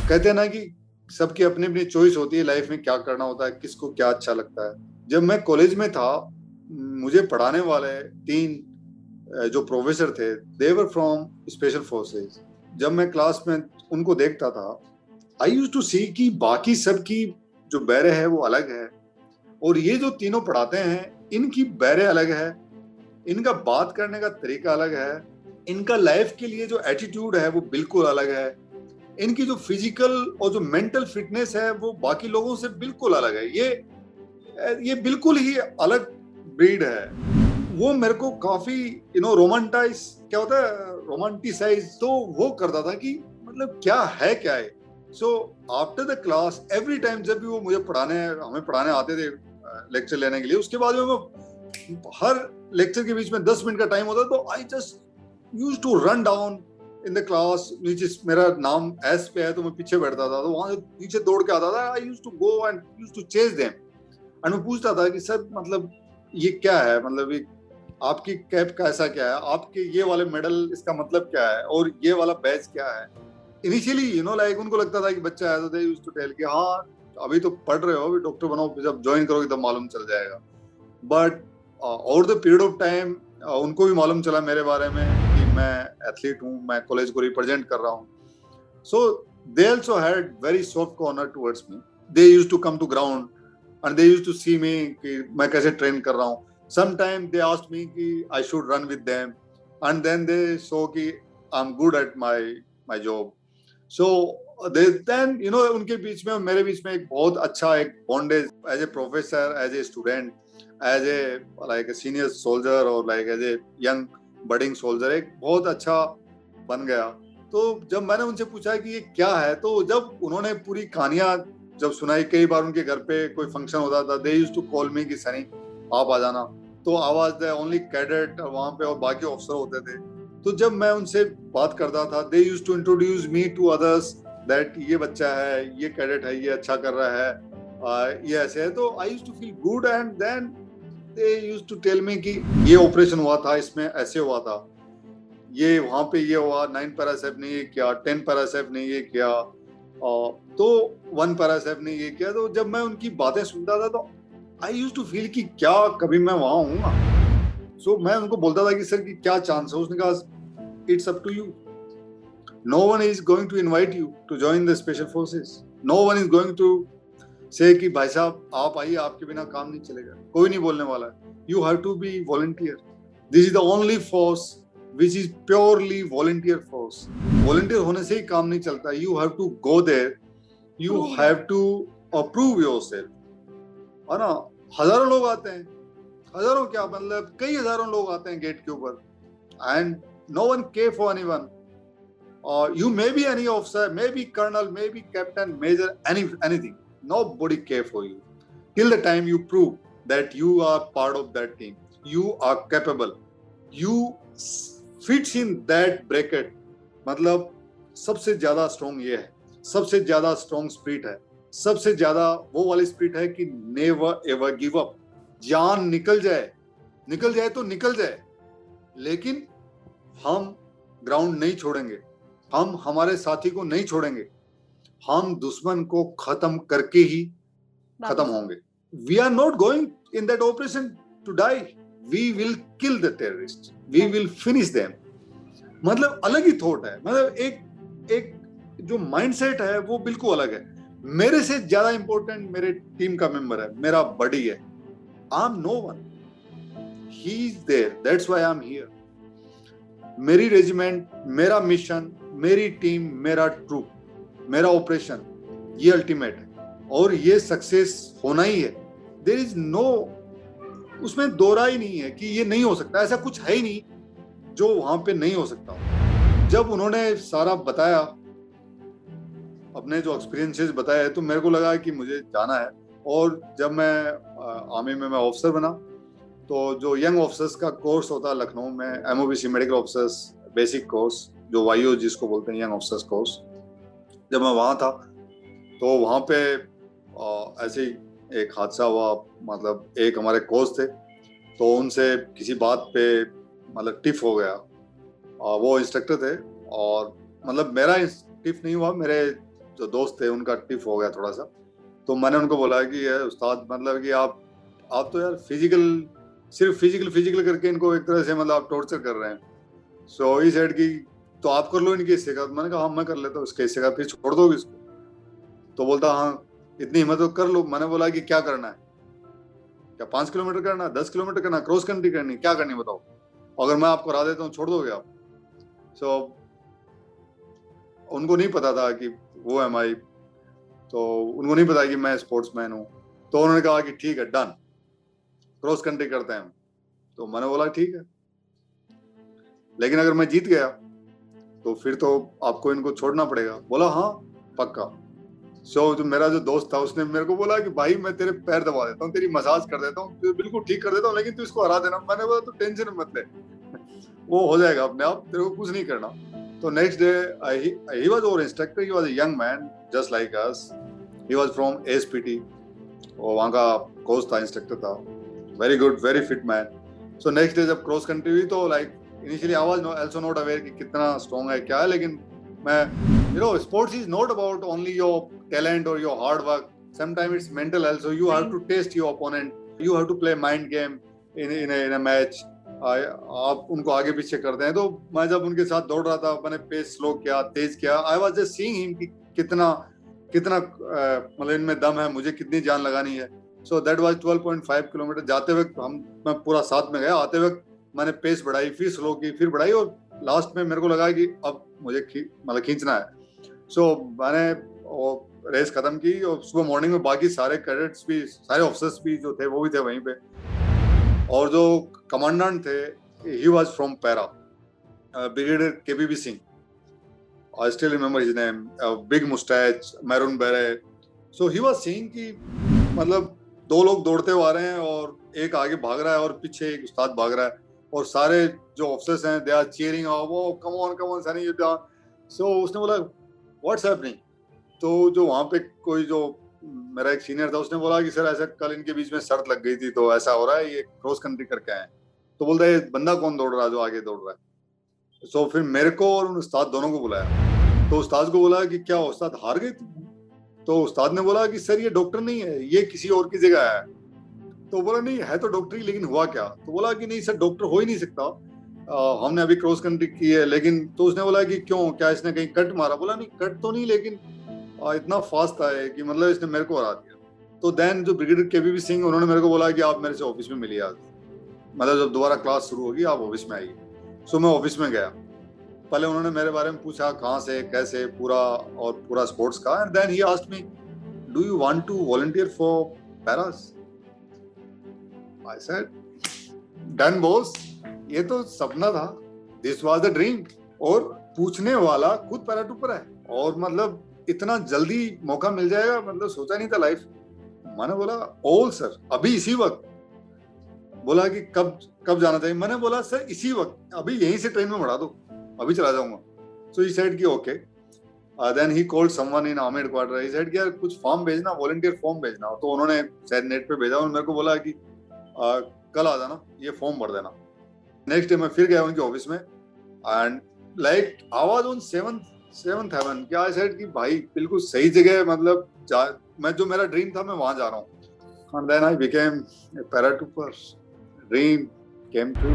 कहते हैं ना कि सबकी अपनी अपनी चॉइस होती है लाइफ में, क्या करना होता है, किसको क्या अच्छा लगता है। जब मैं कॉलेज में था, मुझे पढ़ाने वाले तीन जो प्रोफेसर थे, दे वर फ्रॉम स्पेशल फोर्सेस। जब मैं क्लास में उनको देखता था, आई यूज टू सी कि बाकी सबकी जो बैरे है वो अलग है, और ये जो तीनों पढ़ाते हैं इनकी बैरे अलग है, इनका बात करने का तरीका अलग है, इनका लाइफ के लिए जो एटीट्यूड है वो बिल्कुल अलग है, इनकी जो फिजिकल और जो मेंटल फिटनेस है वो बाकी लोगों से बिल्कुल अलग है। ये बिल्कुल ही अलग ब्रीड है। वो मेरे को काफी रोमांटाइज, क्या होता है, रोमांटिसाइज तो वो करता था कि मतलब क्या है क्या है। So after the class every time जब भी वो मुझे हमें पढ़ाने आते थे लेक्चर लेने के लिए, उसके बाद में वो हर लेक्चर के बीच में 10 मिनट का टाइम होता तो I just use to run down in the class, नीचे मेरा नाम एस पे है तो मैं पीछे बैठता था, तो वहां से नीचे दौड़ के आता था। I use to go and use to chase them, and मैं पूछता था कि सर मतलब ये क्या है, मतलब ये आपकी कैप का ऐसा क्या है, आपके ये वाले मेडल इसका मतलब क्या है, और ये वाला बैच क्या है। इनिशियली लाइक उनको लगता था कि बच्चा है, तो दे यूज्ड टू टेल कि हाँ अभी तो पढ़ रहे हो, अभी डॉक्टर बनो, जब ज्वाइन करोगे तब मालूम चल जाएगा। But over the period of time उनको भी मालूम चला मेरे बारे में कि मैं एथलीट हूँ, मैं कॉलेज को रिप्रेजेंट कर रहा हूँ। So they also had very soft corner towards me. They used to come to ground and they used to see me कि मैं कैसे ट्रेन कर रहा हूँ। Sometime they asked me कि I should run with them, and then they saw कि I'm good at my job. So then उनके बीच में और मेरे बीच में एक बहुत अच्छा एक bondage, as a professor, as a student, as a like a senior soldier और like as a young budding soldier, एक बहुत अच्छा बन गया। तो जब मैंने उनसे पूछा कि ये क्या है, तो जब उन्होंने पूरी कहानियां जब सुनाई, कई बार उनके घर पे कोई फंक्शन होता था, they used to call me कि सनी आप आ जाना, तो आवाज दे ओनली कैडेट वहां पे और बाकी ऑफिसर होते थे। तो जब मैं उनसे बात करता था, they used to introduce me to others, that ये बच्चा है, ये कैडेट है, ये अच्छा कर रहा है, ये ऐसे है। तो I used to feel good, and then they used to tell me कि ये ऑपरेशन हुआ था, इसमें ऐसे हुआ था, ये वहां पे ये हुआ, 9 पैरासेफ ने ये किया, 10 पैरासेफ ने ये किया, तो 1 पैरासेफ ने ये किया। तो जब मैं उनकी बातें सुनता था तो आई यूज टू फील कि क्या कभी मैं वहां हूँ। सो मैं उनको बोलता था कि सर कि क्या चांस है। उसने कहा it's up to you, no one is going to invite you to join the special forces, no one is going to say कि भाई साहब आप आइए, आपके बिना काम नहीं चलेगा, कोई नहीं बोलने वाला है। You have to be volunteer, this is the only force which is purely volunteer force. Volunteer होने से ही काम नहीं चलता, you have to go there, you have to approve yourself, है ना। हजारों लोग आते हैं, हजारों क्या मतलब कई हजारों लोग आते हैं गेट के ऊपर, and no one care for anyone. You may be any officer, maybe colonel, maybe captain, major, anything. Nobody care for you till the time you prove that you are part of that team. You are capable. You fits in that bracket. मतलब सबसे ज्यादा strong ये है, सबसे ज्यादा strong spirit है, सबसे ज्यादा वो वाली स्पिरिट है कि नेवर एवर गिव अप। जान निकल जाए तो निकल जाए, लेकिन हम ग्राउंड नहीं छोड़ेंगे, हम हमारे साथी को नहीं छोड़ेंगे, हम दुश्मन को खत्म करके ही खत्म होंगे। We are not going in that operation to die, we will kill the terrorist, we will finish them. मतलब अलग ही थॉट है, मतलब एक जो माइंडसेट है वो बिल्कुल अलग है। मेरे से ज्यादा इंपॉर्टेंट मेरे टीम का मेंबर है, मेरा बडी है। I am no one, he is there, that's why I am here. मेरी रेजिमेंट, मेरा मिशन, मेरी टीम, मेरा ट्रूप, मेरा ऑपरेशन, ये अल्टीमेट है और ये सक्सेस होना ही है। देयर इज नो, उसमें दो राय नहीं है कि ये नहीं हो सकता, ऐसा कुछ है ही नहीं जो वहां पे नहीं हो सकता। जब उन्होंने सारा बताया, अपने जो एक्सपीरियंसेस बताए, तो मेरे को लगा कि मुझे जाना है। और जब मैं आर्मी में मैं ऑफिसर बना, तो जो यंग ऑफिसर्स का कोर्स होता है लखनऊ में, MOBC medical officers basic course, जो वाईओ जिसको बोलते हैं, यंग ऑफिसर्स कोर्स, जब मैं वहाँ था तो वहाँ पे ऐसे ही एक हादसा हुआ। मतलब एक हमारे कोच थे, तो उनसे किसी बात पे मतलब टिफ हो गया। वो इंस्ट्रक्टर थे, और मतलब मेरा टिफ नहीं हुआ, मेरे जो दोस्त थे उनका टिफ हो गया थोड़ा सा, तो मैंने उनको बोला कि ये उस्ताद मतलब कि आप तो यार सिर्फ फिजिकल करके इनको एक तरह से मतलब आप टॉर्चर कर रहे हैं। सो ही सेड कि तो आप कर लो इनके हिस्से का। मैंने कहा हाँ मैं कर लेता हूँ इसके हिस्से का, फिर छोड़ दोगे इसको? तो बोलता हाँ इतनी हिम्मत तो कर लो। मैंने बोला कि क्या करना है, क्या 5 किलोमीटर करना है, 10 किलोमीटर करना है, क्रॉस कंट्री करनी है, क्या करनी है बताओ, अगर मैं आपको हरा देता हूँ छोड़ दोगे आप? सो उनको नहीं पता था कि वो है भाई, तो उनको नहीं पता कि मैं स्पोर्ट्समैन हूँ। तो उन्होंने कहा कि ठीक है डन, क्रॉस कंट्री करते हैं। तो मैंने बोला ठीक है, लेकिन अगर मैं जीत गया तो फिर तो आपको इनको छोड़ना पड़ेगा। बोला हाँ पक्का। सो जो मेरा जो दोस्त था उसने मेरे को बोला कि भाई मैं तेरे पैर दबा देता हूँ, तेरी मसाज कर देता हूँ, तुझे बिल्कुल ठीक कर देता हूँ, लेकिन तू इसको हरा देना। मैंने बोला तू टेंशन मत ले, वो हो जाएगा अपने आप, तेरे को कुछ नहीं करना। तो next day he was our instructor, he was a young man just like us, he was from SPT, और वहाँ का कोच था, इंस्ट्रक्टर था, very good very fit man. So next day जब क्रॉस कंट्री हुई तो like initially I was also not aware कि कितना स्ट्रॉन्ग है क्या है, लेकिन मैं sports is not about only your talent or your hard work. Sometimes it's mental also. You have to test your opponent. You have to play mind game in a match. आप उनको आगे पीछे करते हैं। तो मैं जब उनके साथ दौड़ रहा था, मैंने पेस स्लो किया, तेज किया। I was just seeing him कि कितना मतलब इनमें दम है, मुझे कितनी जान लगानी है। So that was 12.5 kilometre. जाते वक्त मैं पूरा साथ में गया, आते वक्त मैंने पेस बढ़ाई, फिर स्लो की, फिर बढ़ाई, और लास्ट में मेरे को लगा कि अब मुझे मतलब खींचना है। सो मैंने रेस खत्म की, और सुबह मॉर्निंग में बाकी सारे कैडेट्स भी, सारे ऑफिसर्स भी जो थे वो भी थे वहीं पे, और जो कमांडेंट थे he was from para, brigadier KBB Singh. I still remember his name, big moustache, maroon beret. So he was seeing कि मतलब दो लोग दौड़ते हुए आ रहे हैं और एक आगे भाग रहा है और पीछे एक उस्ताद भाग रहा है, और सारे जो ऑफिसर्स हैं दे आर चीयरिंग, वो come on Sunny you down. So उसने बोला व्हाट्स हैपनिंग? तो जो वहां पे कोई जो मेरा एक सीनियर था उसने बोला कि सर ऐसा कल इनके बीच में शर्त लग गई थी तो ऐसा हो रहा है, ये क्रॉस कंट्री करके आए। तो बोलता है बंदा कौन दौड़ रहा है जो आगे दौड़ रहा है? सो फिर मेरे को और उन उस्ताद दोनों को बुलाया। तो उस्ताद को बोला कि क्या उस्ताद हार गए? तो उस्ताद ने बोला कि सर ये डॉक्टर नहीं है, ये किसी और की जगह है। तो बोला नहीं है तो डॉक्टर ही, लेकिन हुआ क्या? तो बोला कि नहीं सर डॉक्टर हो ही नहीं सकता, हमने अभी क्रॉस कंट्री की है। लेकिन तो उसने बोला कि क्यों, क्या इसने कहीं कट मारा? बोला नहीं कट तो नहीं, लेकिन इतना फास्ट था कि मतलब इसने मेरे को हरा दिया। तो देन जो ब्रिगेडियर केबीबी सिंह, उन्होंने मेरे को बोला कि आप मेरे से ऑफिस में मिलिए आज, मतलब जब दोबारा क्लास शुरू होगी आप ऑफिस में आइए। सो मैं ऑफिस में गया। पहले उन्होंने मेरे बारे में पूछा कहाँ से कैसे, पूरा स्पोर्ट्स का, and then he asked me do you want to volunteer for paras? I said done boss, ये तो सपना था, दिस वाज द ड्रीम। और पूछने वाला खुद पैराट्रूपर है, और मतलब इतना जल्दी मौका मिल जाएगा, मतलब सोचा नहीं था लाइफ। मैंने बोला ओल सर अभी इसी वक्त। बोला कि कब जाना चाहिए? मैंने बोला सर इसी वक्त, अभी यहीं से ट्रेन में बढ़ा दो, अभी चला जाऊंगा। सो ही सेड कि okay. Then he called someone in army headquarter. He said कि यार कुछ फॉर्म भेजना, वॉलंटियर फॉर्म भेजना। तो उन्होंने शायद नेट पे भेजा और मेरे को बोला कि कल आ जाना, ये फॉर्म भर देना। नेक्स्ट डे मैं फिर गया उनके ऑफिस में, and like I was on seventh heaven. क्या आई सेड कि भाई बिल्कुल सही जगह, मतलब मैं जो मेरा ड्रीम था मैं वहां जा रहा हूँ। And then I became a paratrooper, dream came true.